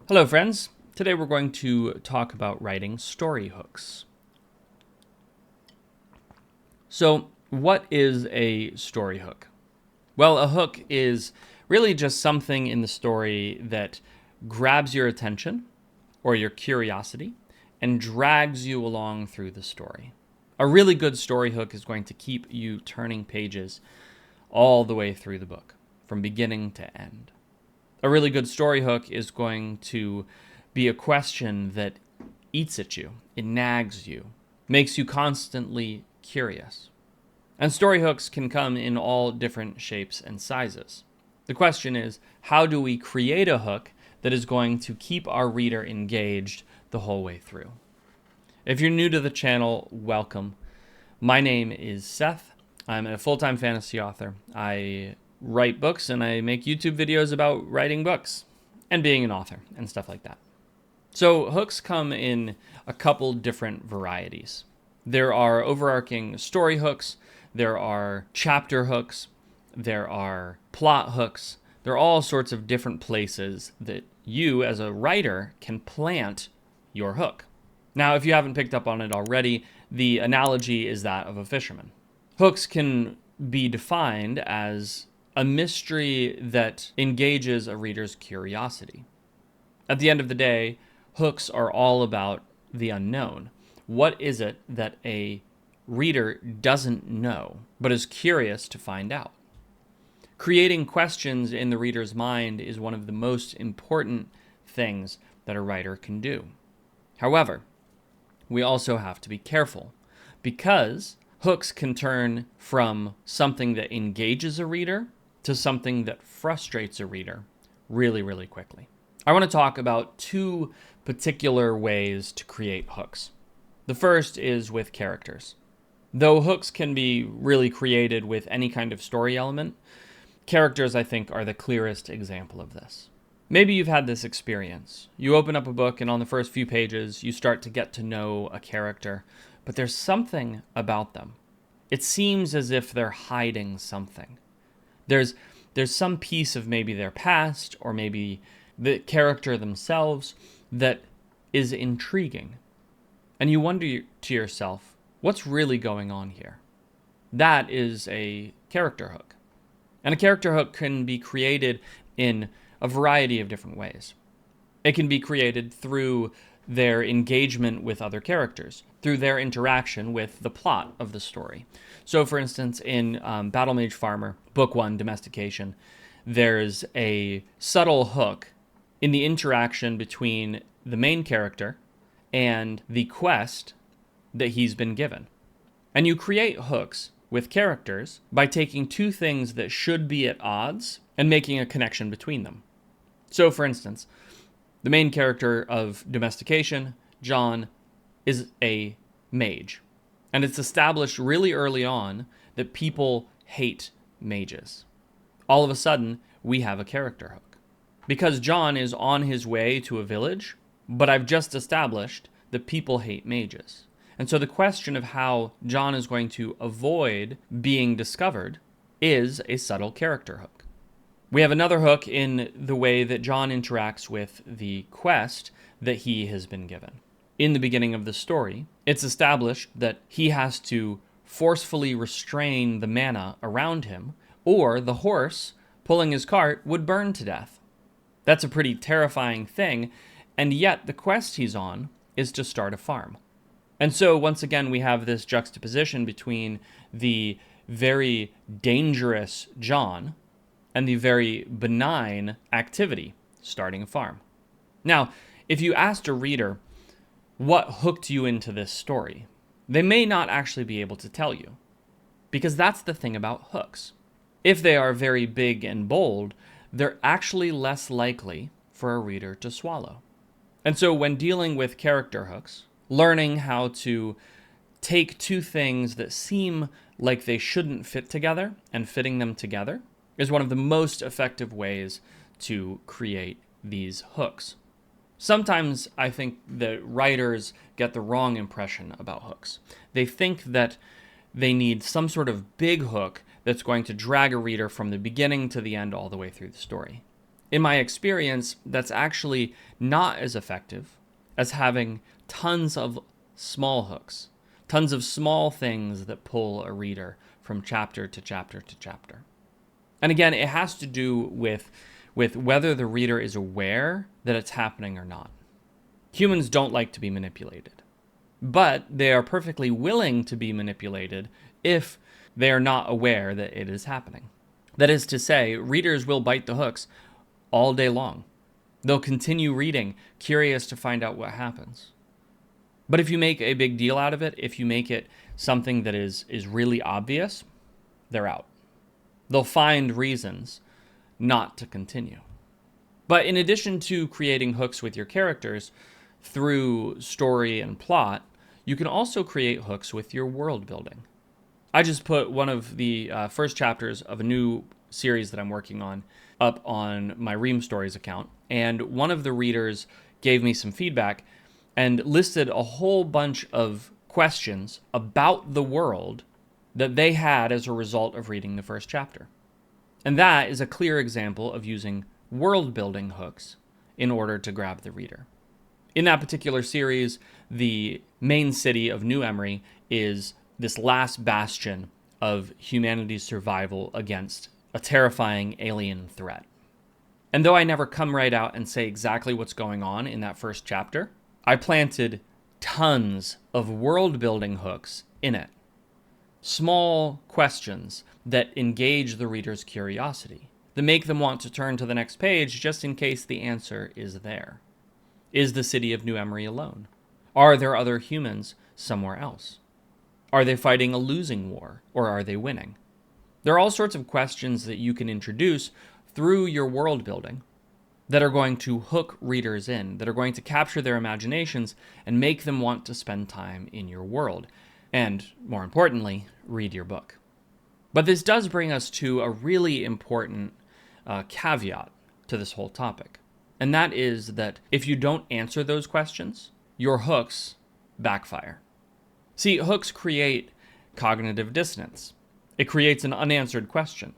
Hello friends, today we're going to talk about writing story hooks. So what is a story hook? Well, a hook is really just something in the story that grabs your attention or your curiosity and drags you along through the story. A really good story hook is going to keep you turning pages all the way through the book, from beginning to end. A really good story hook is going to be a question that eats at you, it nags you, makes you constantly curious. And story hooks can come in all different shapes and sizes. The question is, how do we create a hook that is going to keep our reader engaged the whole way through? If you're new to the channel, welcome. My name is Seth. I'm a full-time fantasy author. I write books and I make YouTube videos about writing books and being an author and stuff like that. So hooks come in a couple different varieties. There are overarching story hooks, there are chapter hooks, there are plot hooks. There are all sorts of different places that you as a writer can plant your hook. Now, if you haven't picked up on it already, the analogy is that of a fisherman. Hooks can be defined as a mystery that engages a reader's curiosity. At the end of the day, hooks are all about the unknown. What is it that a reader doesn't know, but is curious to find out? Creating questions in the reader's mind is one of the most important things that a writer can do. However, we also have to be careful, because hooks can turn from something that engages a reader to something that frustrates a reader really, really quickly. I want to talk about two particular ways to create hooks. The first is with characters. Though hooks can be really created with any kind of story element, characters, I think, are the clearest example of this. Maybe you've had this experience. You open up a book and on the first few pages, you start to get to know a character, but there's something about them. It seems as if they're hiding something. There's some piece of maybe their past or maybe the character themselves that is intriguing. And you wonder to yourself, what's really going on here? That is a character hook. And a character hook can be created in a variety of different ways. It can be created through their engagement with other characters, through their interaction with the plot of the story. So for instance, in Battle Mage Farmer, Book 1, Domestication, there's a subtle hook in the interaction between the main character and the quest that he's been given. And you create hooks with characters by taking two things that should be at odds and making a connection between them. So for instance, the main character of Domestication, John, is a mage. And it's established really early on that people hate mages. All of a sudden, we have a character hook. Because John is on his way to a village, but I've just established that people hate mages. And so the question of how John is going to avoid being discovered is a subtle character hook. We have another hook in the way that John interacts with the quest that he has been given. In the beginning of the story, it's established that he has to forcefully restrain the mana around him, or the horse pulling his cart would burn to death. That's a pretty terrifying thing, and yet the quest he's on is to start a farm. And so once again, we have this juxtaposition between the very dangerous John and the very benign activity, starting a farm. Now, if you asked a reader, what hooked you into this story, they may not actually be able to tell you, because that's the thing about hooks. If they are very big and bold, they're actually less likely for a reader to swallow. And so when dealing with character hooks, learning how to take two things that seem like they shouldn't fit together and fitting them together is one of the most effective ways to create these hooks. Sometimes I think that writers get the wrong impression about hooks. They think that they need some sort of big hook that's going to drag a reader from the beginning to the end all the way through the story. In my experience, that's actually not as effective as having tons of small hooks, tons of small things that pull a reader from chapter to chapter to chapter. And again, it has to do with whether the reader is aware that it's happening or not. Humans don't like to be manipulated, but they are perfectly willing to be manipulated if they are not aware that it is happening. That is to say, readers will bite the hooks all day long. They'll continue reading, curious to find out what happens. But if you make a big deal out of it, if you make it something that is really obvious, they're out. They'll find reasons not to continue. But in addition to creating hooks with your characters through story and plot, you can also create hooks with your world building. I just put one of the first chapters of a new series that I'm working on up on my Ream Stories account, and one of the readers gave me some feedback and listed a whole bunch of questions about the world that they had as a result of reading the first chapter. And that is a clear example of using world building hooks in order to grab the reader. In that particular series, the main city of New Emery is this last bastion of humanity's survival against a terrifying alien threat. And though I never come right out and say exactly what's going on in that first chapter, I planted tons of world building hooks in it. Small questions that engage the reader's curiosity, that make them want to turn to the next page just in case the answer is there. Is the city of New Emery alone? Are there other humans somewhere else? Are they fighting a losing war, or are they winning? There are all sorts of questions that you can introduce through your world building that are going to hook readers in, that are going to capture their imaginations and make them want to spend time in your world. And more importantly, read your book. But this does bring us to a really important caveat to this whole topic. And that is that if you don't answer those questions, your hooks backfire. See, hooks create cognitive dissonance. It creates an unanswered question.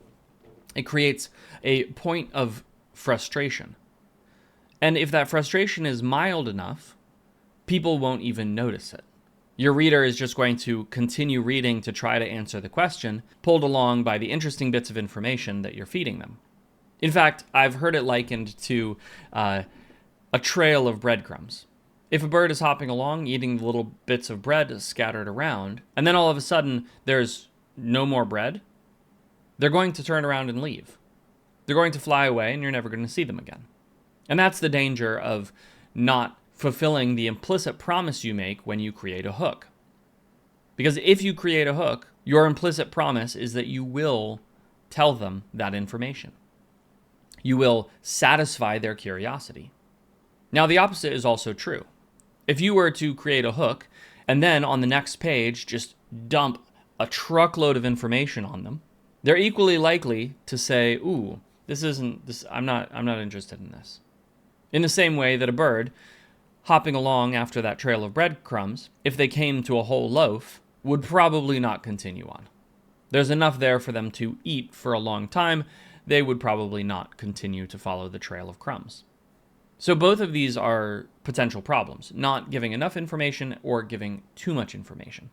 It creates a point of frustration. And if that frustration is mild enough, people won't even notice it. Your reader is just going to continue reading to try to answer the question, pulled along by the interesting bits of information that you're feeding them. In fact, I've heard it likened to a trail of breadcrumbs. If a bird is hopping along, eating the little bits of bread scattered around, and then all of a sudden there's no more bread, they're going to turn around and leave. They're going to fly away, and you're never going to see them again. And that's the danger of not fulfilling the implicit promise you make when you create a hook. Because if you create a hook, your implicit promise is that you will tell them that information. You will satisfy their curiosity. Now, the opposite is also true. If you were to create a hook and then on the next page just dump a truckload of information on them, they're equally likely to say, "Ooh, I'm not interested in this." In the same way that a bird hopping along after that trail of breadcrumbs, if they came to a whole loaf, would probably not continue on. There's enough there for them to eat for a long time. They would probably not continue to follow the trail of crumbs. So both of these are potential problems, not giving enough information or giving too much information.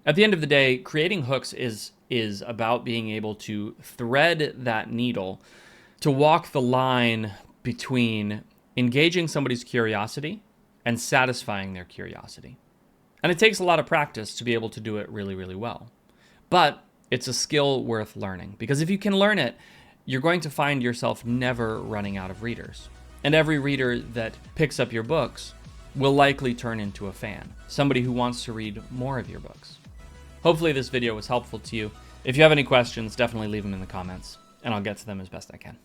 At the end of the day, creating hooks is about being able to thread that needle, to walk the line between engaging somebody's curiosity and satisfying their curiosity. And it takes a lot of practice to be able to do it really, really well. But it's a skill worth learning, because if you can learn it, you're going to find yourself never running out of readers. And every reader that picks up your books will likely turn into a fan, somebody who wants to read more of your books. Hopefully this video was helpful to you. If you have any questions, definitely leave them in the comments, and I'll get to them as best I can.